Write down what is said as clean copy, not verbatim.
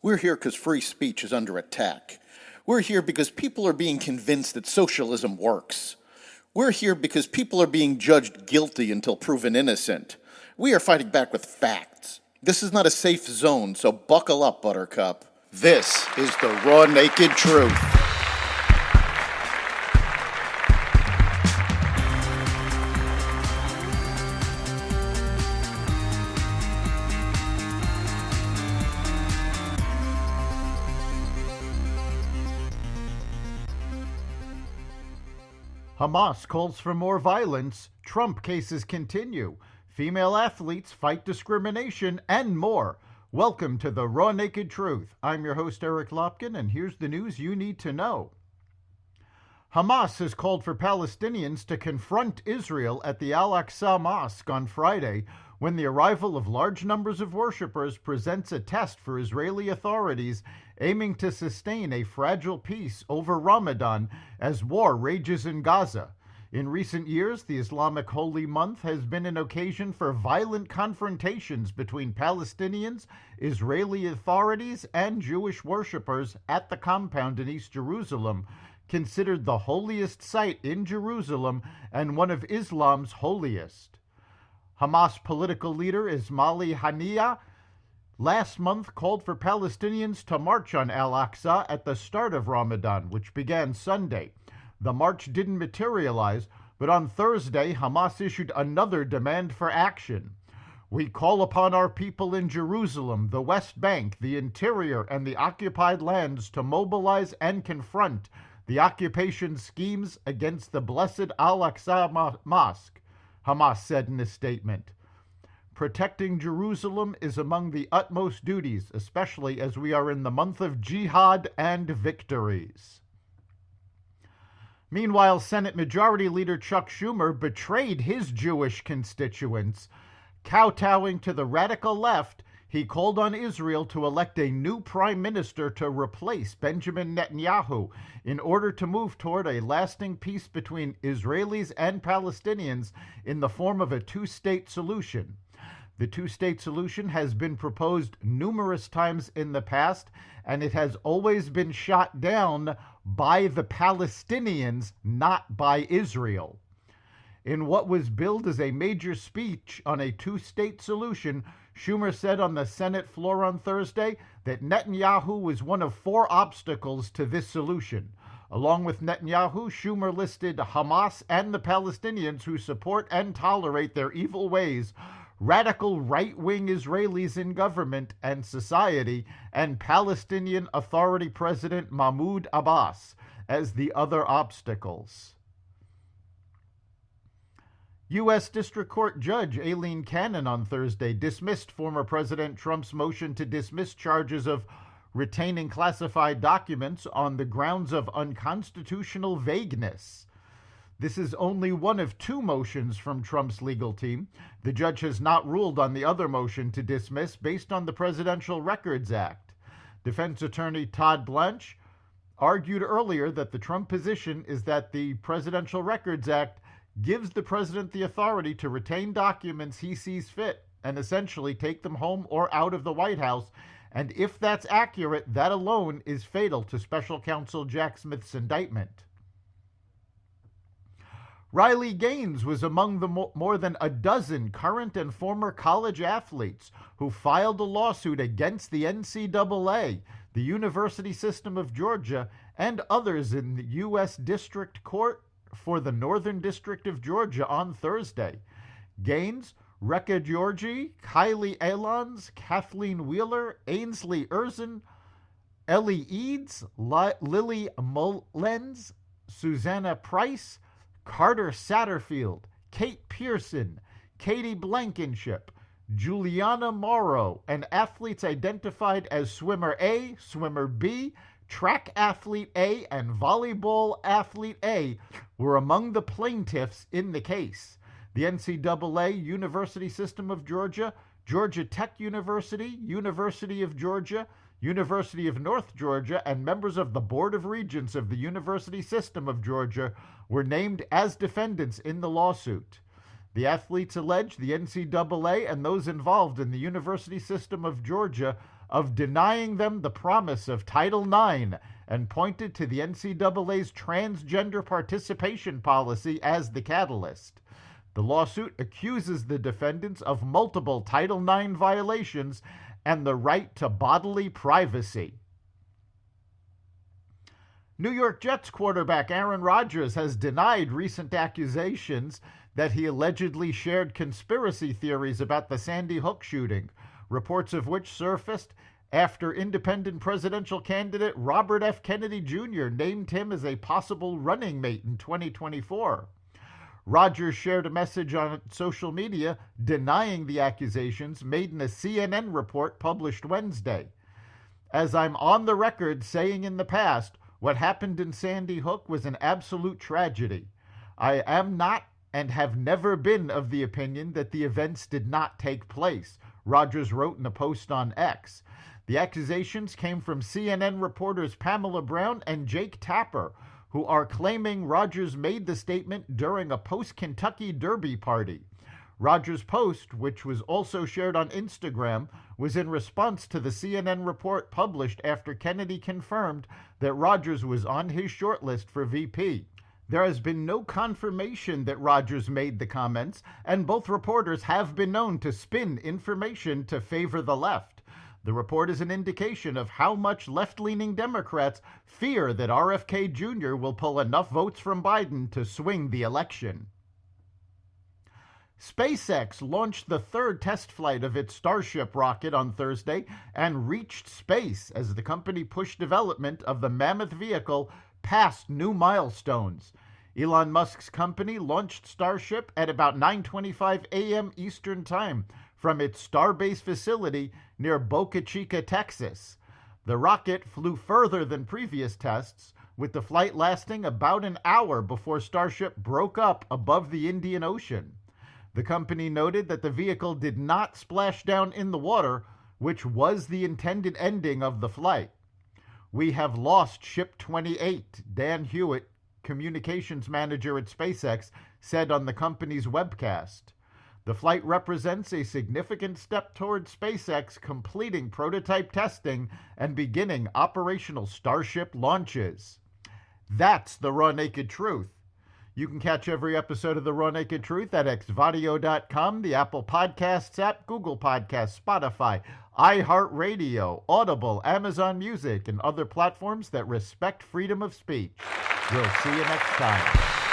We're here because free speech is under attack. We're here because people are being convinced that socialism works. We're here because people are being judged guilty until proven innocent. We are fighting back with facts. This is not a safe zone, so buckle up, Buttercup. This is the raw, naked truth. Hamas calls for more violence. Trump cases continue. Female athletes fight discrimination and more. Welcome to the Raw Naked Truth. I'm your host, Eric Lopkin, and here's the news you need to know. Hamas has called for Palestinians to confront Israel at the Al-Aqsa Mosque on Friday when the arrival of large numbers of worshippers presents a test for Israeli authorities aiming to sustain a fragile peace over Ramadan as war rages in Gaza. In recent years, the Islamic holy month has been an occasion for violent confrontations between Palestinians, Israeli authorities, and Jewish worshippers at the compound in East Jerusalem, considered the holiest site in Jerusalem and one of Islam's holiest. Hamas political leader Ismail Haniyeh last month called for Palestinians to march on Al-Aqsa at the start of Ramadan, which began Sunday. The march didn't materialize, but on Thursday, Hamas issued another demand for action. We call upon our people in Jerusalem, the West Bank, the interior, and the occupied lands to mobilize and confront the occupation schemes against the blessed Al-Aqsa Mosque, Hamas said in a statement. Protecting Jerusalem is among the utmost duties, especially as we are in the month of jihad and victories. Meanwhile, Senate Majority Leader Chuck Schumer betrayed his Jewish constituents. Kowtowing to the radical left, he called on Israel to elect a new prime minister to replace Benjamin Netanyahu in order to move toward a lasting peace between Israelis and Palestinians in the form of a two-state solution. The two-state solution has been proposed numerous times in the past, and it has always been shot down by the Palestinians, not by Israel. In what was billed as a major speech on a two-state solution, Schumer said on the Senate floor on Thursday that Netanyahu was one of four obstacles to this solution. Along with Netanyahu, Schumer listed Hamas and the Palestinians who support and tolerate their evil ways, radical right-wing Israelis in government and society, and Palestinian Authority President Mahmoud Abbas as the other obstacles. U.S. District Court Judge Aileen Cannon on Thursday dismissed former President Trump's motion to dismiss charges of retaining classified documents on the grounds of unconstitutional vagueness. This is only one of two motions from Trump's legal team. The judge has not ruled on the other motion to dismiss based on the Presidential Records Act. Defense attorney Todd Blanche argued earlier that the Trump position is that the Presidential Records Act gives the president the authority to retain documents he sees fit and essentially take them home or out of the White House. And if that's accurate, that alone is fatal to Special Counsel Jack Smith's indictment. Riley Gaines was among the more than a dozen current and former college athletes who filed a lawsuit against the NCAA, the University System of Georgia, and others in the U.S. District Court for the Northern District of Georgia on Thursday. Gaines, Rekha Georgi, Kylie Alons, Kathleen Wheeler, Ainsley Erzin, Ellie Eads, Lily Mullens, Susanna Price, Carter Satterfield, Kate Pearson, Katie Blankenship, Juliana Morrow, and athletes identified as Swimmer A, Swimmer B, Track Athlete A, and Volleyball Athlete A were among the plaintiffs in the case. The NCAA, University System of Georgia, Georgia Tech University, University of Georgia, University of North Georgia, and members of the Board of Regents of the University System of Georgia were named as defendants in the lawsuit. The athletes allege the NCAA and those involved in the University System of Georgia of denying them the promise of Title IX and pointed to the NCAA's transgender participation policy as the catalyst. The lawsuit accuses the defendants of multiple Title IX violations and the right to bodily privacy. New York Jets quarterback Aaron Rodgers has denied recent accusations that he allegedly shared conspiracy theories about the Sandy Hook shooting, reports of which surfaced after independent presidential candidate Robert F. Kennedy Jr. named him as a possible running mate in 2024. Rodgers shared a message on social media denying the accusations made in a CNN report published Wednesday. As I'm on the record saying in the past, what happened in Sandy Hook was an absolute tragedy. I am not and have never been of the opinion that the events did not take place, Rodgers wrote in a post on X. The accusations came from CNN reporters Pamela Brown and Jake Tapper, who are claiming Rodgers made the statement during a post-Kentucky Derby party. Rodgers' post, which was also shared on Instagram, was in response to the CNN report published after Kennedy confirmed that Rodgers was on his shortlist for VP. There has been no confirmation that Rodgers made the comments, and both reporters have been known to spin information to favor the left. The report is an indication of how much left-leaning Democrats fear that RFK Jr. will pull enough votes from Biden to swing the election. SpaceX launched the third test flight of its Starship rocket on Thursday and reached space as the company pushed development of the mammoth vehicle past new milestones. Elon Musk's company launched Starship at about 9:25 a.m. Eastern Time from its Starbase facility near Boca Chica, Texas. The rocket flew further than previous tests, with the flight lasting about an hour before Starship broke up above the Indian Ocean. The company noted that the vehicle did not splash down in the water, which was the intended ending of the flight. We have lost Ship 28, Dan Hewitt, communications manager at SpaceX, said on the company's webcast. The flight represents a significant step toward SpaceX completing prototype testing and beginning operational Starship launches. That's the Raw Naked Truth. You can catch every episode of The Raw Naked Truth at xvadio.com, the Apple Podcasts app, Google Podcasts, Spotify, iHeartRadio, Audible, Amazon Music, and other platforms that respect freedom of speech. We'll see you next time.